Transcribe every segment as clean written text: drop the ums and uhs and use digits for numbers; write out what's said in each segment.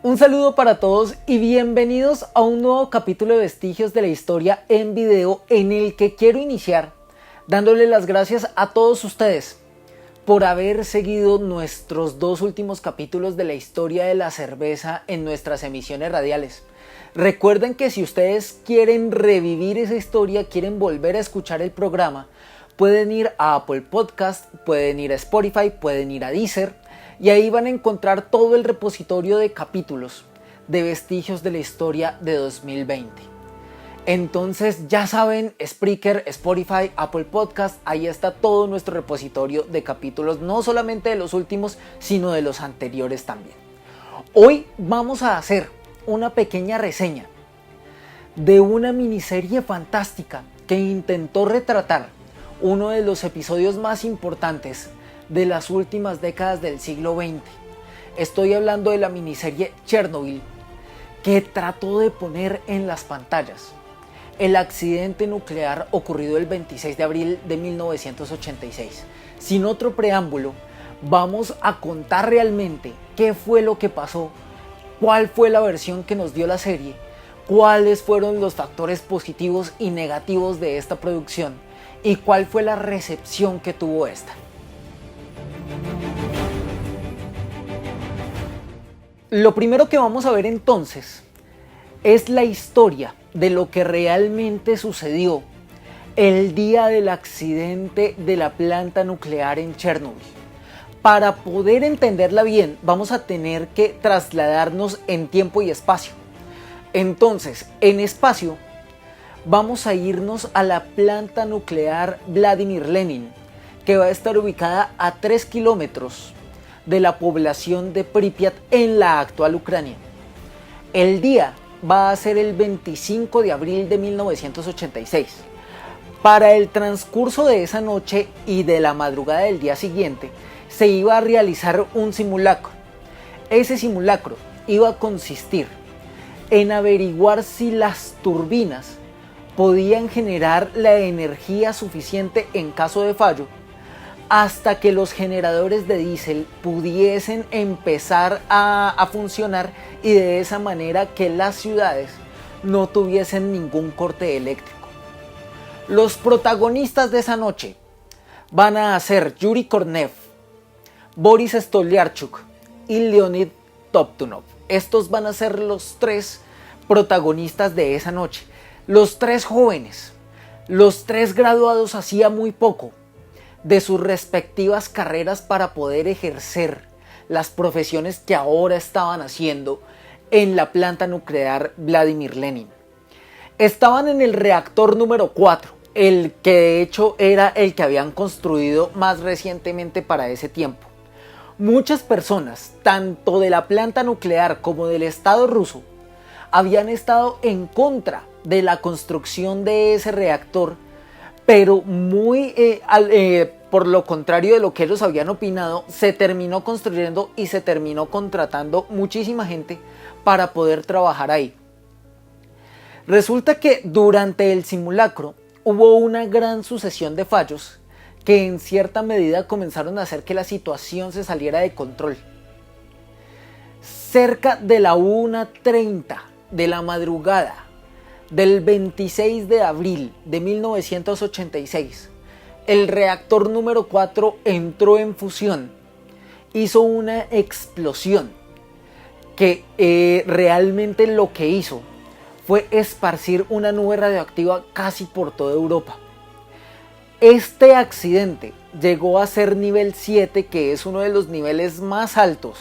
Un saludo para todos y bienvenidos a un nuevo capítulo de Vestigios de la Historia en video, en el que quiero iniciar dándole las gracias a todos ustedes por haber seguido nuestros dos últimos capítulos de la historia de la cerveza en nuestras emisiones radiales. Recuerden que si ustedes quieren revivir esa historia, quieren volver a escuchar el programa, pueden ir a Apple Podcast, pueden ir a Spotify, pueden ir a Deezer, y ahí van a encontrar todo el repositorio de capítulos de Vestigios de la Historia de 2020. Entonces ya saben, Spreaker, Spotify, Apple Podcast, ahí está todo nuestro repositorio de capítulos, no solamente de los últimos, sino de los anteriores también. Hoy vamos a hacer una pequeña reseña de una miniserie fantástica que intentó retratar uno de los episodios más importantes de las últimas décadas del siglo XX. Estoy hablando de la miniserie Chernobyl, que trató de poner en las pantallas el accidente nuclear ocurrido el 26 de abril de 1986. Sin otro preámbulo, vamos a contar realmente qué fue lo que pasó, cuál fue la versión que nos dio la serie, cuáles fueron los factores positivos y negativos de esta producción y cuál fue la recepción que tuvo esta. Lo primero que vamos a ver entonces es la historia de lo que realmente sucedió el día del accidente de la planta nuclear en Chernobyl. Para poder entenderla bien, vamos a tener que trasladarnos en tiempo y espacio. Entonces, en espacio, vamos a irnos a la planta nuclear Vladimir Lenin, que va a estar ubicada a 3 kilómetros de la población de Pripyat en la actual Ucrania. El día va a ser el 25 de abril de 1986. Para el transcurso de esa noche y de la madrugada del día siguiente, se iba a realizar un simulacro. Ese simulacro iba a consistir en averiguar si las turbinas podían generar la energía suficiente en caso de fallo, hasta que los generadores de diésel pudiesen empezar a funcionar y de esa manera que las ciudades no tuviesen ningún corte eléctrico. Los protagonistas de esa noche van a ser Yuri Kornev, Boris Stolyarchuk y Leonid Toptunov. Estos van a ser los tres protagonistas de esa noche. Los tres jóvenes, los tres graduados hacía muy poco de sus respectivas carreras para poder ejercer las profesiones que ahora estaban haciendo en la planta nuclear Vladimir Lenin. Estaban en el reactor número 4, el que de hecho era el que habían construido más recientemente para ese tiempo. Muchas personas, tanto de la planta nuclear como del Estado ruso, habían estado en contra de la construcción de ese reactor, pero por lo contrario de lo que ellos habían opinado, se terminó construyendo y se terminó contratando muchísima gente para poder trabajar ahí. Resulta que durante el simulacro hubo una gran sucesión de fallos que en cierta medida comenzaron a hacer que la situación se saliera de control. Cerca de la 1:30 de la madrugada del 26 de abril de 1986, el reactor número 4 entró en fusión, hizo una explosión que realmente lo que hizo fue esparcir una nube radioactiva casi por toda Europa. Este accidente llegó a ser nivel 7, que es uno de los niveles más altos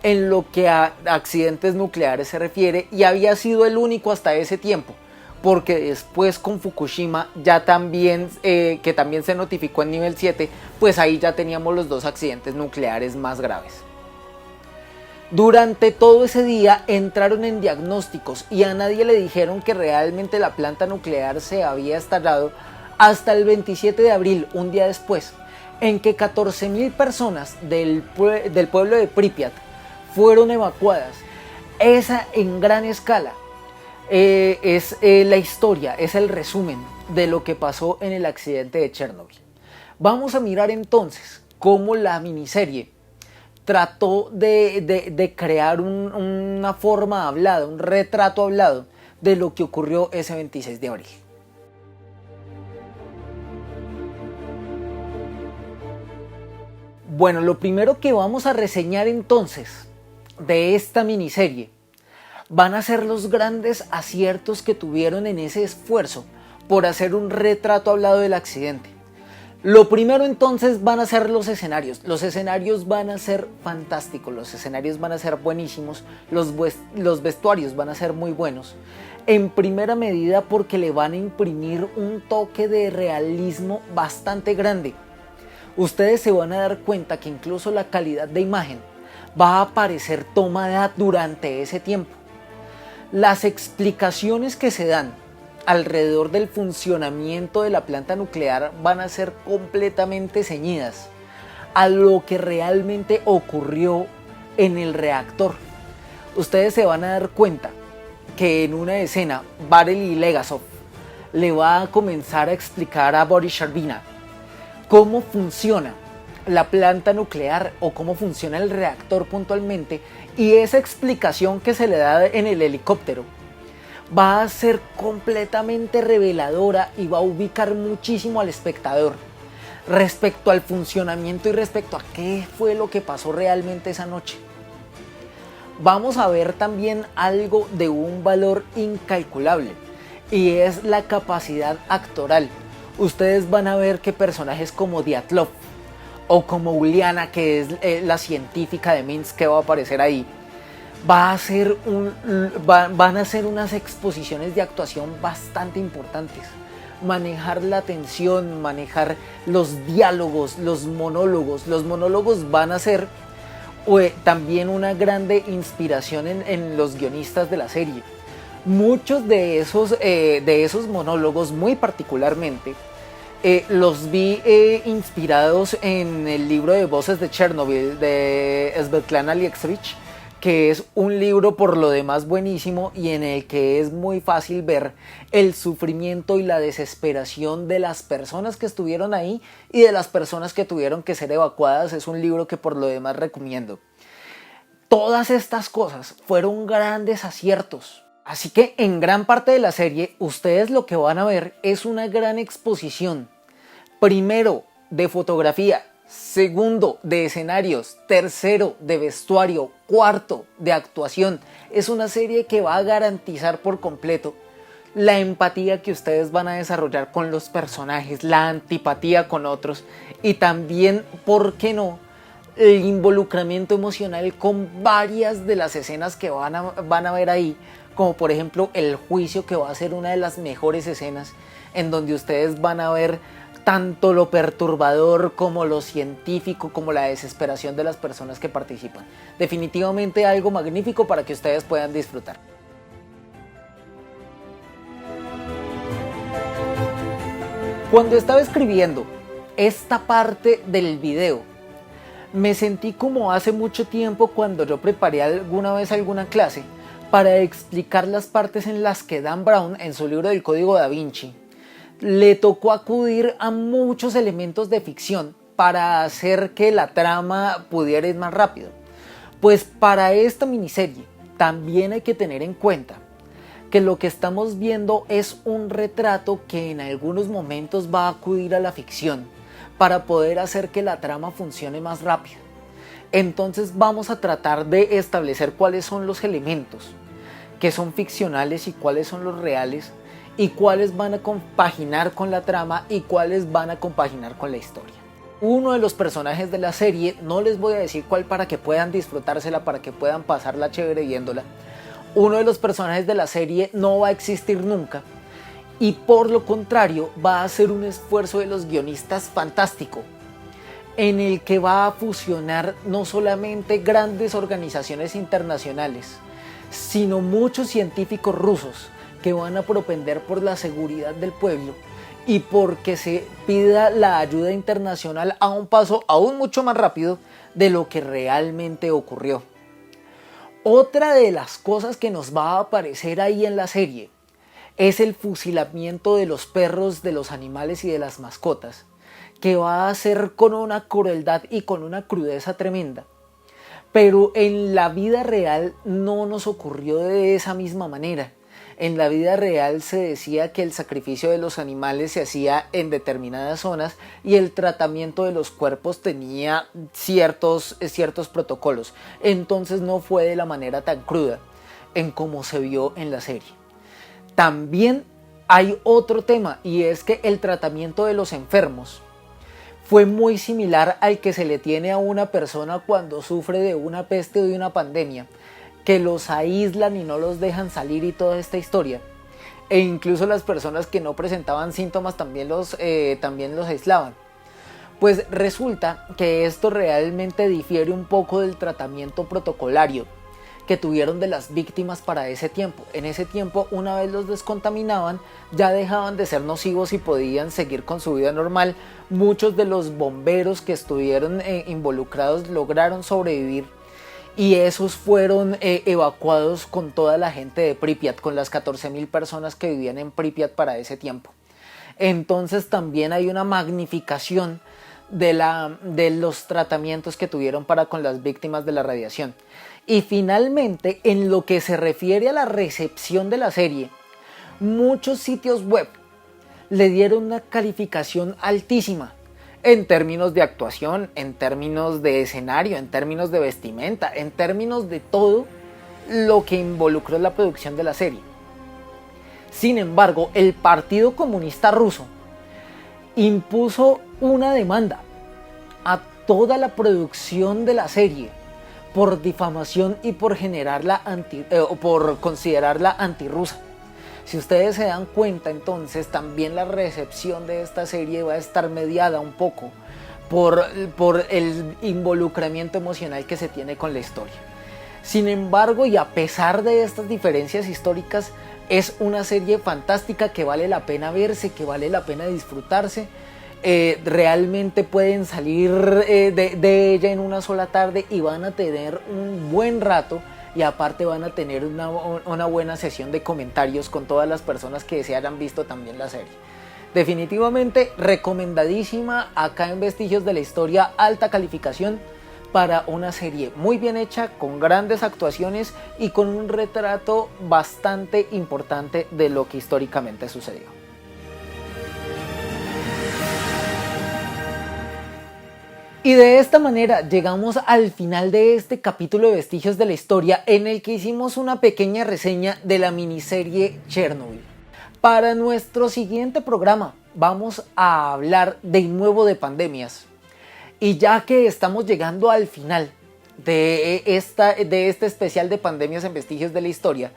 en lo que a accidentes nucleares se refiere, y había sido el único hasta ese tiempo, porque después con Fukushima ya también, que también se notificó en nivel 7, pues ahí ya teníamos los dos accidentes nucleares más graves. Durante todo ese día entraron en diagnósticos y a nadie le dijeron que realmente la planta nuclear se había estallado hasta el 27 de abril, un día después, en que 14.000 personas del pueblo de Pripyat fueron evacuadas. Esa en gran escala es la historia, es el resumen de lo que pasó en el accidente de Chernobyl. Vamos a mirar entonces cómo la miniserie trató de crear una forma hablada, un retrato hablado de lo que ocurrió ese 26 de abril. Bueno, lo primero que vamos a reseñar entonces de esta miniserie van a ser los grandes aciertos que tuvieron en ese esfuerzo por hacer un retrato hablado del accidente. Lo primero entonces van a ser los escenarios. Los escenarios van a ser fantásticos, los escenarios van a ser buenísimos, los vestuarios van a ser muy buenos. En primera medida porque le van a imprimir un toque de realismo bastante grande. Ustedes se van a dar cuenta que incluso la calidad de imagen va a parecer tomada durante ese tiempo. Las explicaciones que se dan alrededor del funcionamiento de la planta nuclear van a ser completamente ceñidas a lo que realmente ocurrió en el reactor. Ustedes se van a dar cuenta que en una escena Varely Legasov le va a comenzar a explicar a Boris Shcherbina cómo funciona la planta nuclear o cómo funciona el reactor puntualmente, y esa explicación que se le da en el helicóptero va a ser completamente reveladora y va a ubicar muchísimo al espectador respecto al funcionamiento y respecto a qué fue lo que pasó realmente esa noche. Vamos a ver también algo de un valor incalculable y es la capacidad actoral. Ustedes van a ver que personajes como Dyatlov o como Uliana, que es la científica de Minsk que va a aparecer ahí, van a ser unas exposiciones de actuación bastante importantes. Manejar la tensión, manejar los diálogos, los monólogos. Los monólogos van a ser también una grande inspiración en los guionistas de la serie. Muchos de esos monólogos, muy particularmente, los vi inspirados en el libro de Voces de Chernobyl de Svetlana Alexievich, que es un libro por lo demás buenísimo y en el que es muy fácil ver el sufrimiento y la desesperación de las personas que estuvieron ahí y de las personas que tuvieron que ser evacuadas. Es un libro que por lo demás recomiendo. Todas estas cosas fueron grandes aciertos. Así que en gran parte de la serie ustedes lo que van a ver es una gran exposición. Primero, de fotografía. Segundo, de escenarios. Tercero, de vestuario. Cuarto, de actuación. Es una serie que va a garantizar por completo la empatía que ustedes van a desarrollar con los personajes, la antipatía con otros y también, ¿por qué no?, el involucramiento emocional con varias de las escenas que van a ver ahí, como por ejemplo el juicio, que va a ser una de las mejores escenas en donde ustedes van a ver tanto lo perturbador como lo científico, como la desesperación de las personas que participan. Definitivamente algo magnífico para que ustedes puedan disfrutar. Cuando estaba escribiendo esta parte del video, me sentí como hace mucho tiempo cuando yo preparé alguna vez alguna clase para explicar las partes en las que Dan Brown, en su libro del Código Da Vinci, le tocó acudir a muchos elementos de ficción para hacer que la trama pudiera ir más rápido. Pues para esta miniserie también hay que tener en cuenta que lo que estamos viendo es un retrato que en algunos momentos va a acudir a la ficción para poder hacer que la trama funcione más rápido. Entonces vamos a tratar de establecer cuáles son los elementos que son ficcionales y cuáles son los reales, y cuáles van a compaginar con la trama y cuáles van a compaginar con la historia. Uno de los personajes de la serie, no les voy a decir cuál para que puedan disfrutársela, para que puedan pasarla chévere viéndola. Uno de los personajes de la serie no va a existir nunca y por lo contrario va a ser un esfuerzo de los guionistas fantástico, en el que va a fusionar no solamente grandes organizaciones internacionales, sino muchos científicos rusos que van a propender por la seguridad del pueblo y porque se pida la ayuda internacional a un paso aún mucho más rápido de lo que realmente ocurrió. Otra de las cosas que nos va a aparecer ahí en la serie es el fusilamiento de los perros, de los animales y de las mascotas, que va a ser con una crueldad y con una crudeza tremenda. Pero en la vida real no nos ocurrió de esa misma manera. En la vida real se decía que el sacrificio de los animales se hacía en determinadas zonas y el tratamiento de los cuerpos tenía ciertos protocolos. Entonces no fue de la manera tan cruda en como se vio en la serie. También hay otro tema, y es que el tratamiento de los enfermos fue muy similar al que se le tiene a una persona cuando sufre de una peste o de una pandemia, que los aíslan y no los dejan salir y toda esta historia. E incluso las personas que no presentaban síntomas también los aislaban. Pues resulta que esto realmente difiere un poco del tratamiento protocolario que tuvieron de las víctimas para ese tiempo. En ese tiempo, una vez los descontaminaban, ya dejaban de ser nocivos y podían seguir con su vida normal. Muchos de los bomberos que estuvieron involucrados lograron sobrevivir, y esos fueron evacuados con toda la gente de Pripyat, con las 14.000 personas que vivían en Pripyat para ese tiempo. Entonces también hay una magnificación de los tratamientos que tuvieron para con las víctimas de la radiación. Y finalmente, en lo que se refiere a la recepción de la serie, muchos sitios web le dieron una calificación altísima en términos de actuación, en términos de escenario, en términos de vestimenta, en términos de todo lo que involucró la producción de la serie. Sin embargo, el Partido Comunista Ruso impuso una demanda a toda la producción de la serie por difamación y por por considerarla antirrusa. Si ustedes se dan cuenta, entonces también la recepción de esta serie va a estar mediada un poco por el involucramiento emocional que se tiene con la historia. Sin embargo, y a pesar de estas diferencias históricas, es una serie fantástica que vale la pena verse, que vale la pena disfrutarse. Realmente pueden salir de ella en una sola tarde y van a tener un buen rato, y aparte van a tener una buena sesión de comentarios con todas las personas que se hayan visto también la serie. Definitivamente recomendadísima acá en Vestigios de la Historia, alta calificación para una serie muy bien hecha, con grandes actuaciones y con un retrato bastante importante de lo que históricamente sucedió. Y de esta manera llegamos al final de este capítulo de Vestigios de la Historia, en el que hicimos una pequeña reseña de la miniserie Chernobyl. Para nuestro siguiente programa vamos a hablar de nuevo de pandemias. Y ya que estamos llegando al final de este especial de pandemias en Vestigios de la Historia,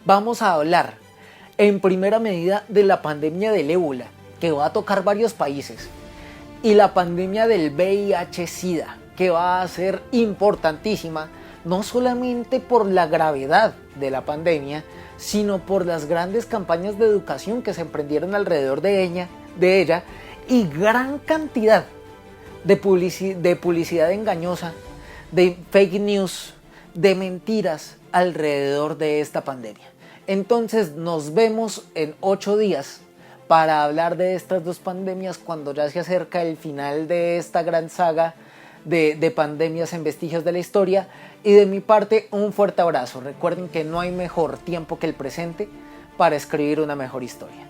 vamos a hablar en primera medida de la pandemia del ébola, que va a tocar varios países, y la pandemia del VIH-Sida, que va a ser importantísima, no solamente por la gravedad de la pandemia, sino por las grandes campañas de educación que se emprendieron alrededor de ella y gran cantidad de publicidad engañosa, de fake news, de mentiras alrededor de esta pandemia. Entonces nos vemos en 8 días para hablar de estas dos pandemias, cuando ya se acerca el final de esta gran saga de pandemias en Vestigios de la Historia. Y de mi parte, un fuerte abrazo. Recuerden que no hay mejor tiempo que el presente para escribir una mejor historia.